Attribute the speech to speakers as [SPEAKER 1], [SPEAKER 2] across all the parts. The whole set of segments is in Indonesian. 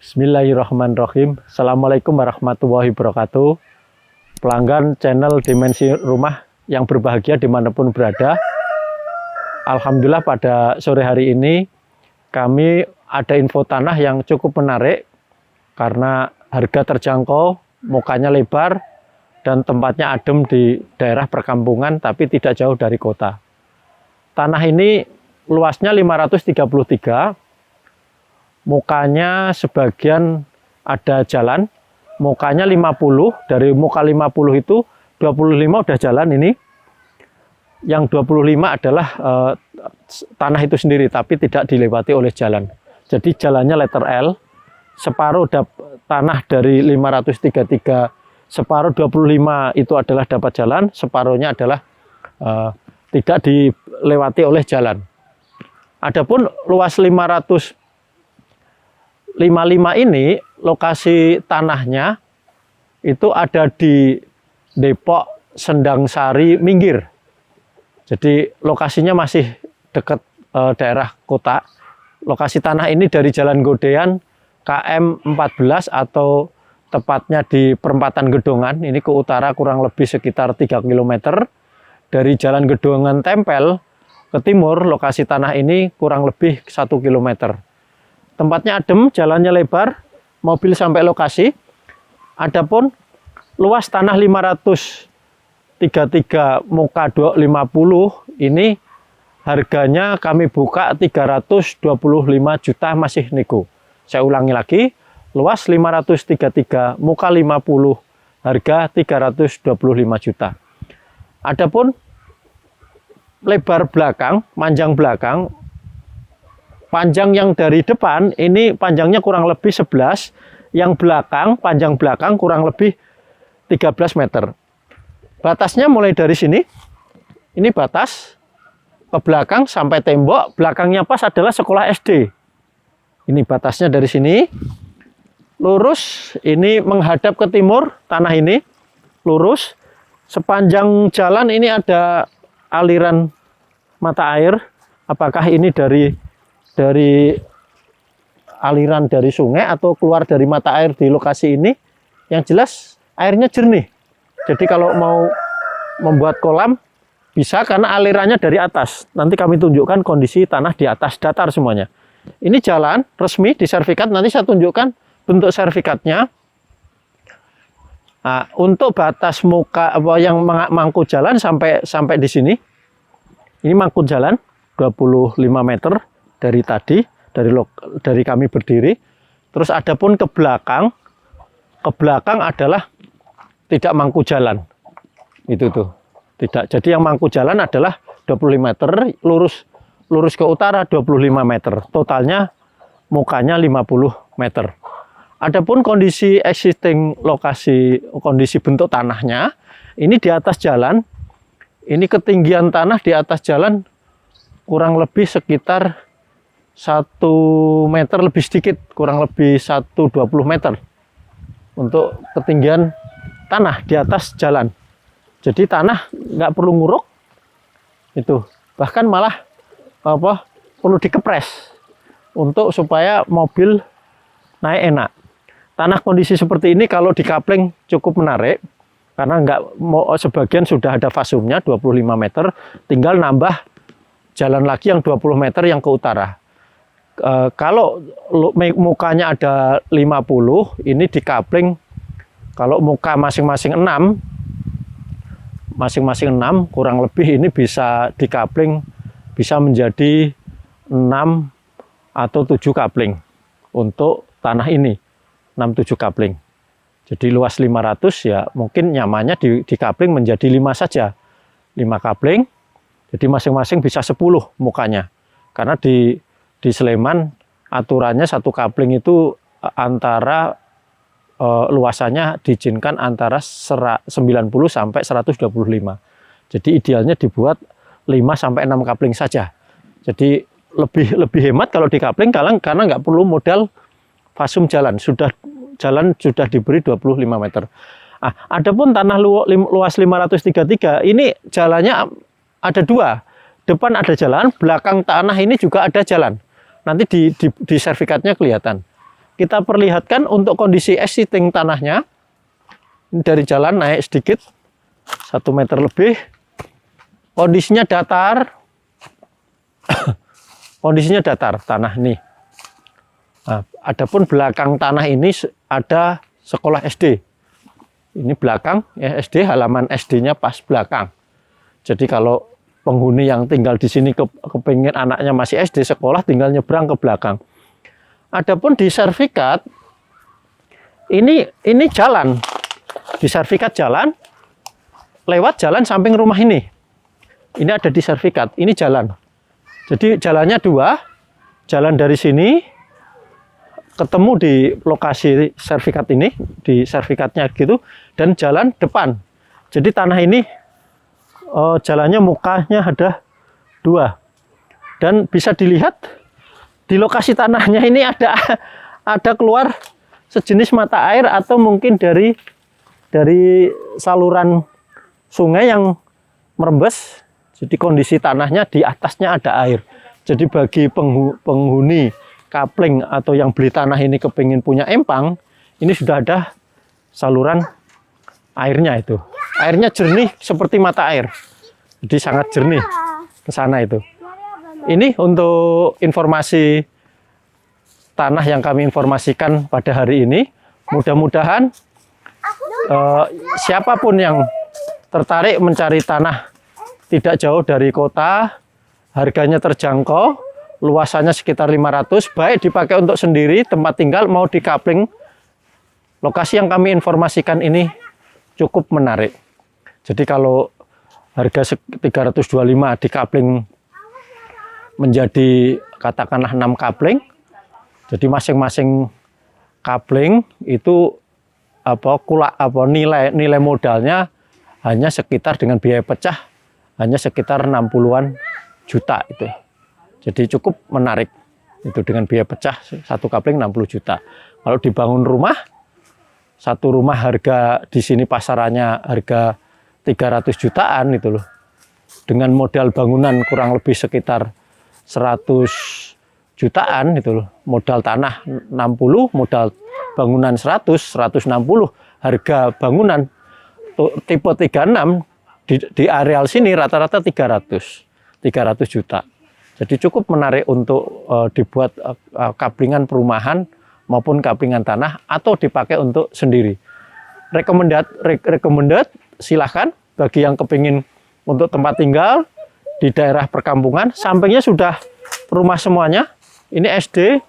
[SPEAKER 1] Bismillahirrahmanirrahim. Assalamualaikum warahmatullahi wabarakatuh. Pelanggan channel Dimensi Rumah yang berbahagia dimanapun berada. Alhamdulillah pada sore hari ini kami ada info tanah yang cukup menarik karena harga terjangkau, mukanya lebar, dan tempatnya adem di daerah perkampungan tapi tidak jauh dari kota. Tanah ini luasnya 533, mukanya sebagian ada jalan, mukanya 50, dari muka 50 itu 25 udah jalan ini. Yang 25 adalah tanah itu sendiri tapi tidak dilewati oleh jalan. Jadi jalannya letter L, separuh tanah dari 533, separuh 25 itu adalah dapat jalan, separuhnya adalah tidak dilewati oleh jalan. Adapun luas 555 ini lokasi tanahnya itu ada di Depok Sendang Sari Minggir. Jadi lokasinya masih dekat daerah kota. Lokasi tanah ini dari Jalan Godean KM 14 atau tepatnya di perempatan Gedongan, ini ke utara kurang lebih sekitar 3 km. Dari Jalan Gedongan Tempel ke timur lokasi tanah ini kurang lebih 1 km. Tempatnya adem, jalannya lebar, mobil sampai lokasi. Adapun luas tanah 533 muka 250 ini harganya kami buka 325 juta masih nego. Saya ulangi lagi, luas 533 muka 50 harga 325 juta. Adapun lebar belakang, panjang belakang, panjang yang dari depan ini panjangnya kurang lebih 11, yang belakang, panjang belakang kurang lebih 13 meter. Batasnya mulai dari sini, ini batas, ke belakang sampai tembok, belakangnya pas adalah sekolah SD. Ini batasnya dari sini, lurus, ini menghadap ke timur, tanah ini, lurus. Sepanjang jalan ini ada aliran mata air, apakah ini dari aliran dari sungai atau keluar dari mata air di lokasi ini. Yang jelas airnya jernih, jadi kalau mau membuat kolam bisa karena alirannya dari atas. Nanti kami tunjukkan kondisi tanah di atas, datar semuanya. Ini jalan resmi di sertifikat, nanti saya tunjukkan bentuk sertifikatnya. Nah, untuk batas muka yang mangkut jalan sampai di sini, ini mangkut jalan 25 meter dari tadi, dari kami berdiri. Terus adapun ke belakang adalah tidak mangku jalan. Itu tuh. Tidak. Jadi yang mangku jalan adalah 25 meter, lurus ke utara 25 meter. Totalnya mukanya 50 meter. Adapun kondisi existing lokasi, kondisi bentuk tanahnya, ini di atas jalan. Ini ketinggian tanah di atas jalan kurang lebih sekitar 1 meter lebih sedikit, kurang lebih 120 meter untuk ketinggian tanah di atas jalan. Jadi tanah nggak perlu nguruk, itu bahkan malah perlu dikepres untuk supaya mobil naik enak. Tanah kondisi seperti ini kalau dikapling cukup menarik karena sebagian sudah ada fasumnya 25 meter, tinggal nambah jalan lagi yang 20 meter yang ke utara. Kalau mukanya ada 50, ini dikapling. Kalau muka masing-masing 6, kurang lebih ini bisa dikapling, bisa menjadi 6 atau 7 kapling untuk tanah ini, 6-7 kapling. Jadi luas 500 ya mungkin nyamannya dikapling menjadi 5 saja, 5 kapling. Jadi masing-masing bisa 10 mukanya. Karena di Sleman aturannya 1 kapling itu antara luasannya diizinkan antara 90 sampai 125. Jadi idealnya dibuat 5-6 kapling saja. Jadi lebih hemat kalau di kapling karena nggak perlu modal fasum jalan. Jalan sudah diberi 25 meter. Adapun tanah luas 533 ini jalannya ada 2. Depan ada jalan, belakang tanah ini juga ada jalan. Nanti di sertifikatnya kelihatan. Kita perlihatkan untuk kondisi existing tanahnya. Dari jalan naik sedikit 1 meter lebih. Kondisinya datar. Kondisinya datar tanah ini. Adapun belakang tanah ini ada sekolah SD. Ini belakang ya, SD, halaman SD-nya pas belakang. Jadi kalau penghuni yang tinggal di sini kepingin anaknya masih SD sekolah, tinggal nyebrang ke belakang. Adapun di sertifikat ini jalan. Di sertifikat jalan lewat jalan samping rumah ini. Ini ada di sertifikat, ini jalan. Jadi jalannya 2, jalan dari sini ketemu di lokasi sertifikat ini, di sertifikatnya gitu, dan jalan depan. Jadi tanah ini jalannya mukanya ada 2. Dan bisa dilihat di lokasi tanahnya ini ada keluar sejenis mata air atau mungkin dari saluran sungai yang merembes. Jadi kondisi tanahnya di atasnya ada air. Jadi bagi penghuni kapling atau yang beli tanah ini kepingin punya empang, ini sudah ada saluran airnya itu. Airnya jernih seperti mata air. Jadi sangat jernih ke sana itu. Ini untuk informasi tanah yang kami informasikan pada hari ini. Mudah-mudahan siapapun yang tertarik mencari tanah tidak jauh dari kota, harganya terjangkau, luasannya sekitar 500, baik dipakai untuk sendiri, tempat tinggal, mau di kapling. Lokasi yang kami informasikan ini cukup menarik. Jadi kalau harga 325 di kapling menjadi katakanlah 6 kapling, jadi masing-masing kapling itu nilai modalnya hanya sekitar dengan biaya pecah hanya sekitar 60-an juta itu. Jadi cukup menarik itu dengan biaya pecah satu kapling 60 juta. Kalau dibangun rumah, satu rumah harga di sini pasarannya harga 300 jutaan itu loh. Dengan modal bangunan kurang lebih sekitar 100 jutaan itu loh. Modal tanah 60, modal bangunan 100, 160. Harga bangunan tipe 36 di areal sini rata-rata 300 juta. Jadi cukup menarik untuk dibuat kaplingan perumahan maupun kaplingan tanah atau dipakai untuk sendiri. Recommended silahkan bagi yang kepingin untuk tempat tinggal di daerah perkampungan. Sampingnya sudah rumah semuanya. Ini SD,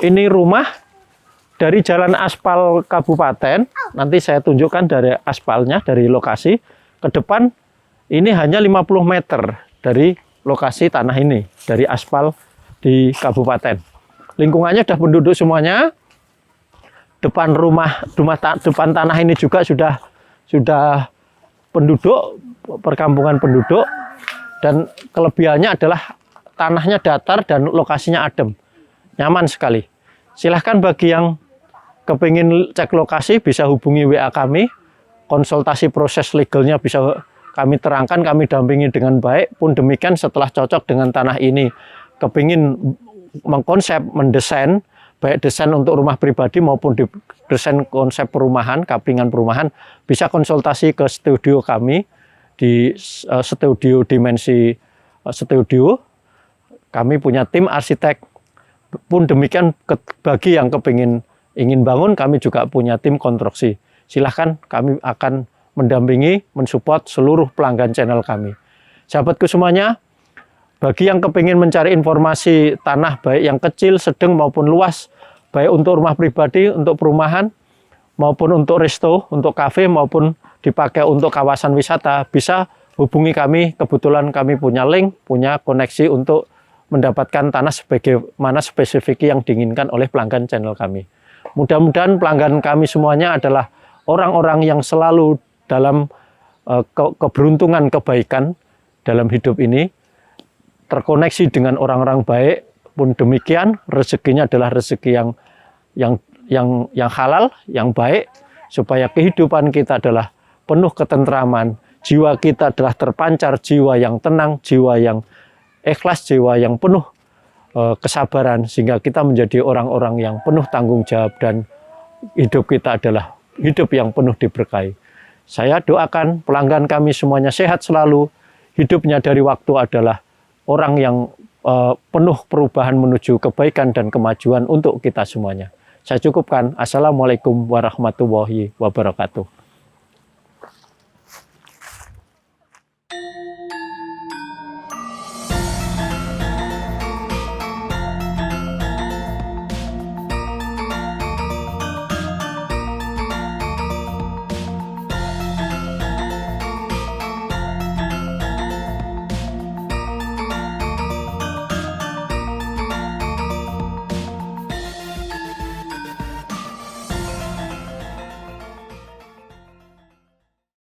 [SPEAKER 1] ini rumah dari jalan aspal kabupaten. Nanti saya tunjukkan dari aspalnya, dari lokasi ke depan. Ini hanya 50 meter dari lokasi tanah ini, dari aspal di kabupaten. Lingkungannya sudah penduduk semuanya. Depan depan tanah ini juga sudah penduduk, perkampungan penduduk. Dan kelebihannya adalah tanahnya datar dan lokasinya adem. Nyaman sekali. Silahkan bagi yang kepingin cek lokasi bisa hubungi WA kami. Konsultasi proses legalnya bisa kami terangkan, kami dampingi dengan baik. Pun demikian setelah cocok dengan tanah ini, kepingin mengkonsep, mendesain, baik desain untuk rumah pribadi maupun desain konsep perumahan, kaplingan perumahan, bisa konsultasi ke studio kami di studio Dimensi Studio. Kami punya tim arsitek. Pun demikian bagi yang kepingin ingin bangun, kami juga punya tim konstruksi. Silahkan, kami akan mendampingi, mensupport seluruh pelanggan channel kami. Sahabatku semuanya, bagi yang kepingin mencari informasi tanah baik yang kecil, sedang maupun luas, baik untuk rumah pribadi, untuk perumahan, maupun untuk resto, untuk kafe, maupun dipakai untuk kawasan wisata, bisa hubungi kami. Kebetulan kami punya link, punya koneksi untuk mendapatkan tanah sebagaimana spesifik yang diinginkan oleh pelanggan channel kami. Mudah-mudahan pelanggan kami semuanya adalah orang-orang yang selalu dalam keberuntungan, kebaikan dalam hidup ini, terkoneksi dengan orang-orang baik pun demikian, rezekinya adalah rezeki yang halal, yang baik, supaya kehidupan kita adalah penuh ketentraman, jiwa kita adalah terpancar, jiwa yang tenang, jiwa yang ikhlas, jiwa yang penuh kesabaran, sehingga kita menjadi orang-orang yang penuh tanggung jawab dan hidup kita adalah hidup yang penuh diberkahi. Saya doakan pelanggan kami semuanya sehat selalu, hidupnya dari waktu adalah orang yang penuh perubahan menuju kebaikan dan kemajuan untuk kita semuanya. Saya cukupkan. Assalamualaikum warahmatullahi wabarakatuh.